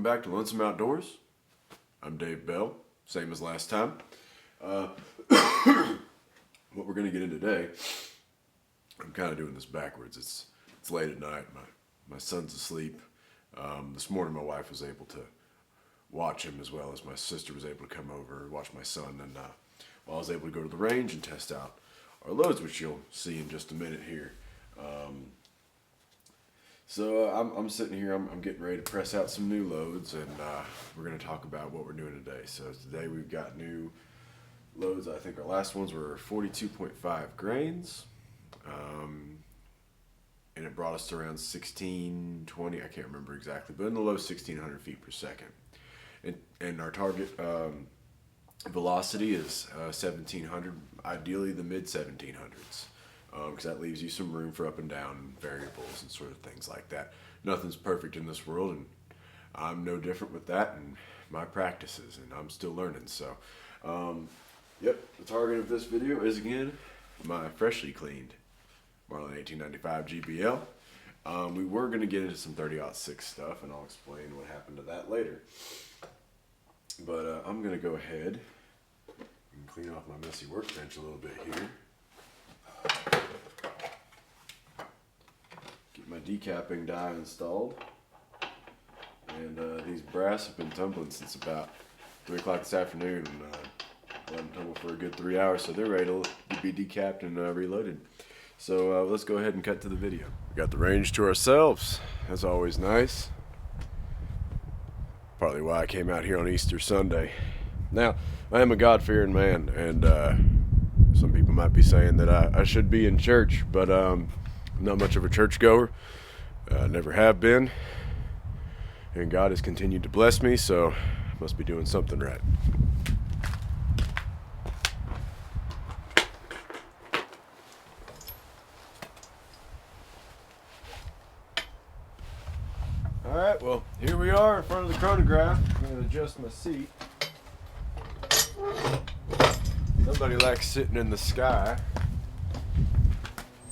welcome back to Lonesome Outdoors. I'm Dave Bell, same as last time. What we're going to get into today, I'm kind of doing this backwards. It's late at night. My son's asleep. This morning my wife was able to watch him as well as my sister was able to come over and watch my son. And I was able to go to the range and test out our loads, which you'll see in just a minute here. So I'm sitting here, I'm getting ready to press out some new loads, and we're going to talk about what we're doing today. So today we've got new loads. I think our last ones were 42.5 grains, and it brought us to around 1620, I can't remember exactly, but in the low 1600 feet per second. And our target velocity is 1700, ideally the mid 1700s. Because that leaves you some room for up and down variables and sort of things like that. Nothing's perfect in this world, and I'm no different with that and my practices, and I'm still learning. So, yep, the target of this video is, again, my freshly cleaned Marlin 1895 GBL. We were going to get into some 30-06 stuff, and I'll explain what happened to that later. But I'm going to go ahead and clean off my messy workbench a little bit here. Get my decapping die installed, and these brass have been tumbling since about 3 o'clock this afternoon, and let them tumble for a good 3 hours, so they're ready to be decapped and reloaded. So let's go ahead and cut to the video. We got the range to ourselves. That's always nice. Partly why I came out here on Easter Sunday. Now, I am a God-fearing man, and some people might be saying that I should be in church, but I'm not much of a churchgoer. Never have been. And God has continued to bless me, so I must be doing something right. Alright, well, here we are in front of the chronograph. I'm going to adjust my seat. Nobody likes sitting in the sky.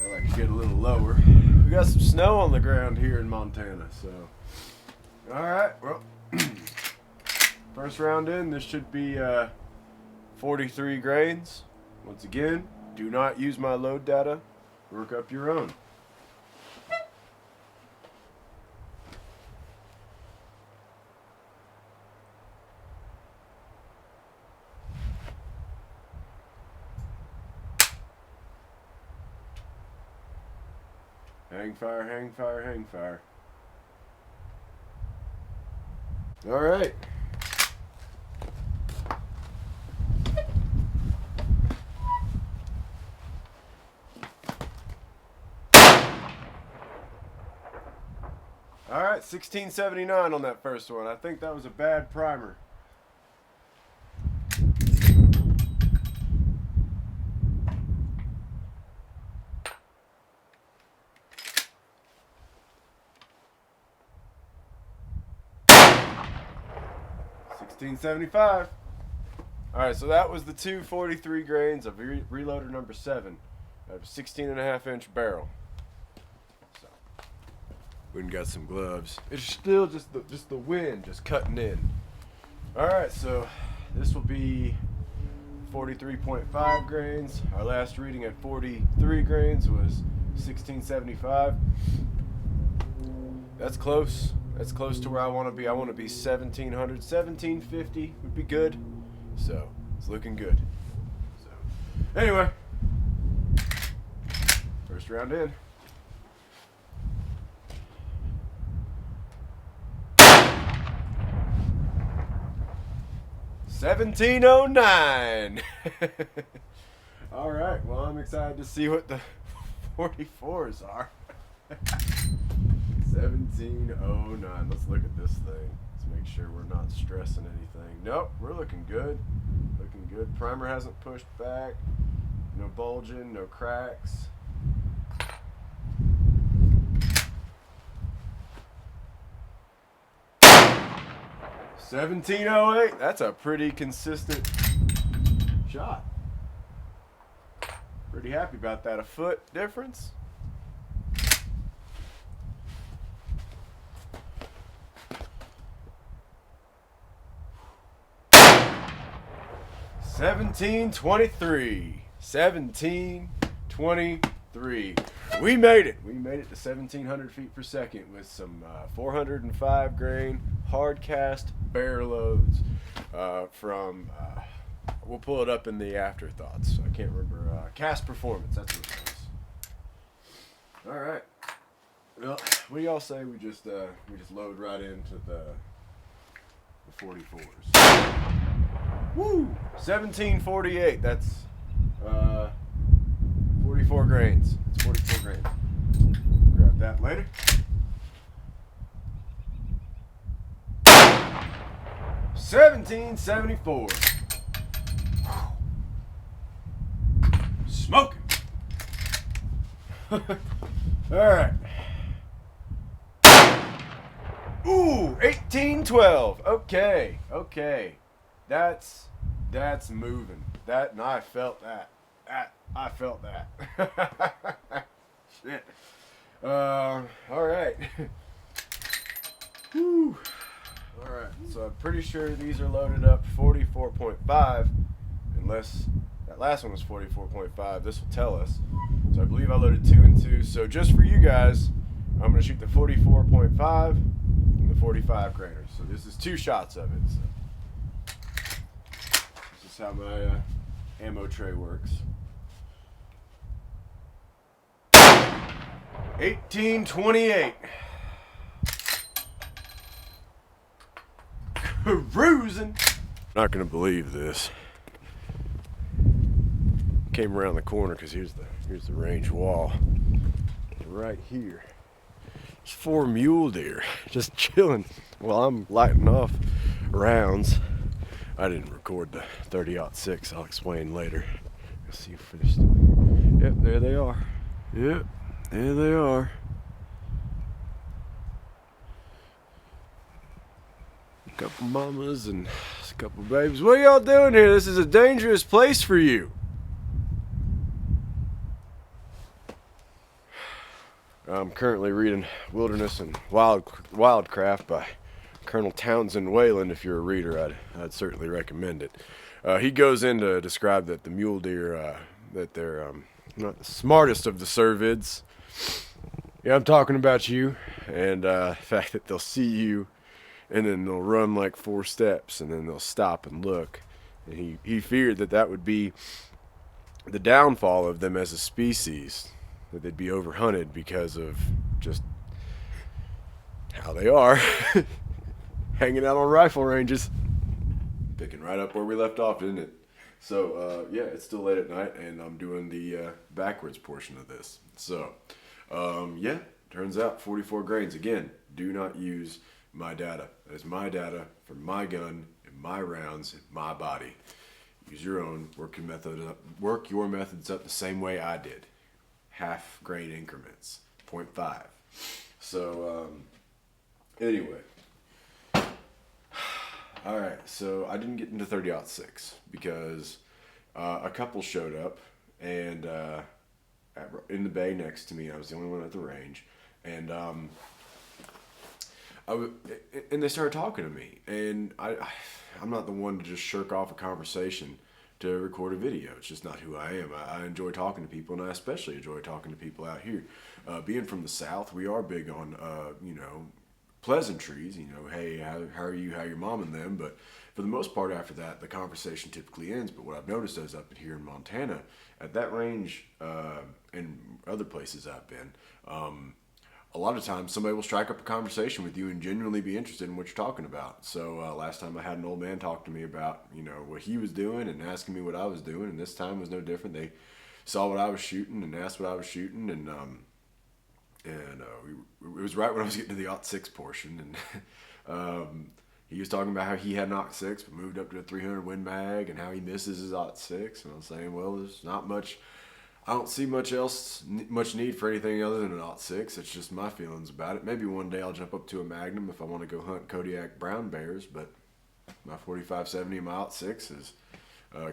I like to get a little lower. We got some snow on the ground here in Montana, so. Alright, well, first round in, this should be 43 grains. Once again, do not use my load data. Work up your own. Hang fire, hang fire, hang fire. All right. All right, 1679 on that first one. I think that was a bad primer. $16.75. Alright, so that was the 243 grains of reloader number 7 out of a 16.5-inch barrel. So, we got some gloves. It's still just the wind just cutting in. Alright, so this will be 43.5 grains. Our last reading at 43 grains was 1675. That's close. That's close to where I want to be. I want to be 1700, 1750 would be good. So, it's looking good. So, anyway, first round in. $17.09. All right. Well, I'm excited to see what the 44s are. 1709. Let's look at this thing. Let's make sure we're not stressing anything. Nope, we're looking good. Looking good. Primer hasn't pushed back. No bulging, no cracks. $17.08. That's a pretty consistent shot. Pretty happy about that. A foot difference. 1723. 1723. We made it. We made it to 1700 feet per second with some 405 grain hard cast bare loads from. We'll pull it up in the afterthoughts. I can't remember. Cast Performance. That's what it was. All right. Well, what do y'all say we just load right into the 44s? Woo! 1748. That's 44 grains. It's 44 grains. Grab that later. $17.74. Smoking. All right. Ooh, 1812. Okay. That's moving. That, and I felt that. I felt that. Shit. All right. Whew. All right. So I'm pretty sure these are loaded up 44.5, unless that last one was 44.5. This will tell us. So I believe I loaded 2 and 2. So just for you guys, I'm gonna shoot the 44.5 and the 45 grainers. So this is 2 shots of it. So this is how my ammo tray works. 1828. Cruising. Not gonna believe this. Came around the corner because here's the range wall. Right here. There's 4 mule deer just chilling while I'm lighting off rounds. I didn't record the 30-06. I'll explain later. Let's see if they're still here. Yep, there they are. Yep, there they are. A couple mamas and a couple babies. What are y'all doing here? This is a dangerous place for you. I'm currently reading Wilderness and Wildcraft by Colonel Townsend Wayland. If you're a reader, I'd certainly recommend it. He goes in to describe that the mule deer, that they're not the smartest of the cervids. Yeah, I'm talking about you, and the fact that they'll see you, and then they'll run like 4 steps, and then they'll stop and look. And he feared that would be the downfall of them as a species. That they'd be overhunted because of just how they are. Hanging out on rifle ranges. Picking right up where we left off, isn't it? So, yeah, it's still late at night, and I'm doing the backwards portion of this. So, yeah, turns out 44 grains. Again, do not use my data. That is my data for my gun, and my rounds, and my body. Use your own. Work your methods up the same way I did. Half grain increments, 0.5. So, anyway. All right, so I didn't get into 30-06 because a couple showed up and in the bay next to me. I was the only one at the range, and and they started talking to me, and I'm not the one to just shirk off a conversation to record a video. It's just not who I am. I enjoy talking to people, and I especially enjoy talking to people out here. Being from the South, we are big on, pleasantries. Hey, how are you? How your mom and them? But for the most part, after that, the conversation typically ends. But what I've noticed is up here in Montana, at that range, and other places I've been, a lot of times somebody will strike up a conversation with you and genuinely be interested in what you're talking about. So last time I had an old man talk to me about, what he was doing and asking me what I was doing, and this time was no different. They saw what I was shooting and asked what I was shooting, and it was right when I was getting to the 06 portion, and he was talking about how he had an 06 but moved up to a 300 Win Mag and how he misses his 06, and I was saying, well, there's not much. I don't see much need for anything other than an 06. It's just my feelings about it. Maybe one day I'll jump up to a Magnum if I want to go hunt Kodiak brown bears, but my 45-70 and my 06 is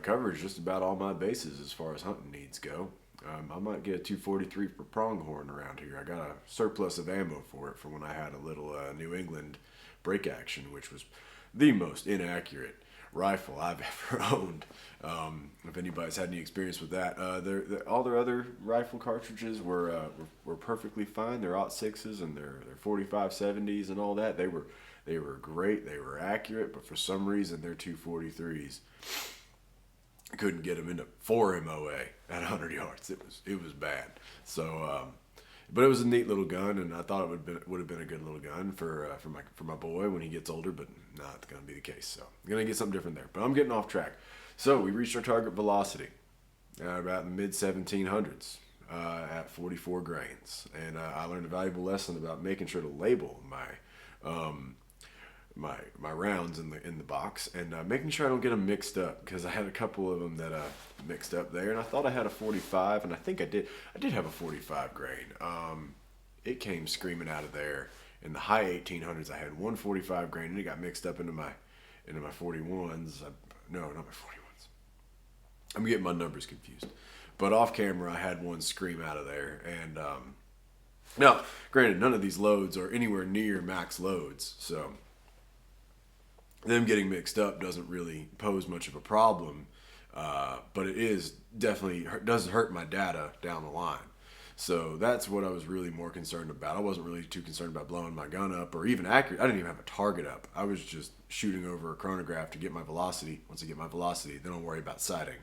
covers just about all my bases as far as hunting needs go. I might get a 243 per pronghorn around here. I got a surplus of ammo for it from when I had a little New England break action, which was the most inaccurate rifle I've ever owned. If anybody's had any experience with that, all their other rifle cartridges were perfectly fine. They're .6s and their 45-70s and all that. They were great. They were accurate, but for some reason their 243s couldn't get them into 4 MOA at 100 yards. It was bad. So, but it was a neat little gun, and I thought it would have been a good little gun for my boy when he gets older. But not going to be the case. So I'm gonna get something different there. But I'm getting off track. So we reached our target velocity about the mid 1700s at 44 grains, and I learned a valuable lesson about making sure to label my rounds in the box, and making sure I don't get them mixed up, because I had a couple of them that mixed up there, and I thought I had a 45, and I think I did have a 45 grain. It came screaming out of there in the high 1800s. I had one 45 grain, and it got mixed up into my 41s. No, not my 41s. I'm getting my numbers confused. But off camera, I had one scream out of there, and now, granted, none of these loads are anywhere near max loads, so them getting mixed up doesn't really pose much of a problem, but it is definitely does hurt my data down the line. So that's what I was really more concerned about. I wasn't really too concerned about blowing my gun up or even accurate. I didn't even have a target up. I was just shooting over a chronograph to get my velocity. Once I get my velocity, then I'll worry about sighting.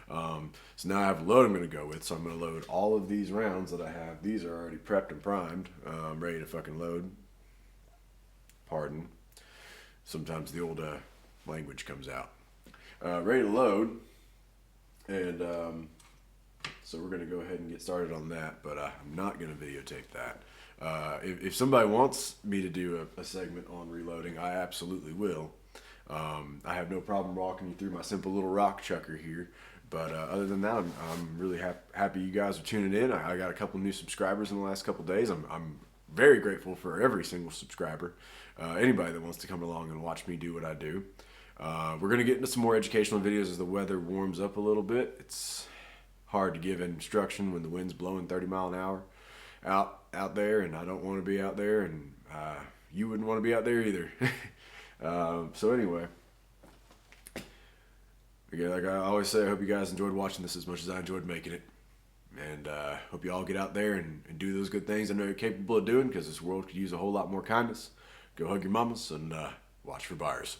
So now I have a load I'm going to go with. So I'm going to load all of these rounds that I have. These are already prepped and primed, ready to fucking load. Pardon. Sometimes the old language comes out. Ready to load. And so we're going to go ahead and get started on that, but I'm not going to videotape that. If somebody wants me to do a segment on reloading, I absolutely will. I have no problem walking you through my simple little rock chucker here. But other than that, I'm really happy you guys are tuning in. I got a couple new subscribers in the last couple days. I'm very grateful for every single subscriber. Anybody that wants to come along and watch me do what I do. We're going to get into some more educational videos as the weather warms up a little bit. It's hard to give instruction when the wind's blowing 30 mile an hour out there, and I don't want to be out there, and you wouldn't want to be out there either. So anyway, again, like I always say, I hope you guys enjoyed watching this as much as I enjoyed making it. And hope you all get out there and do those good things I know you're capable of doing, because this world could use a whole lot more kindness. Go hug your mamas and watch for buyers.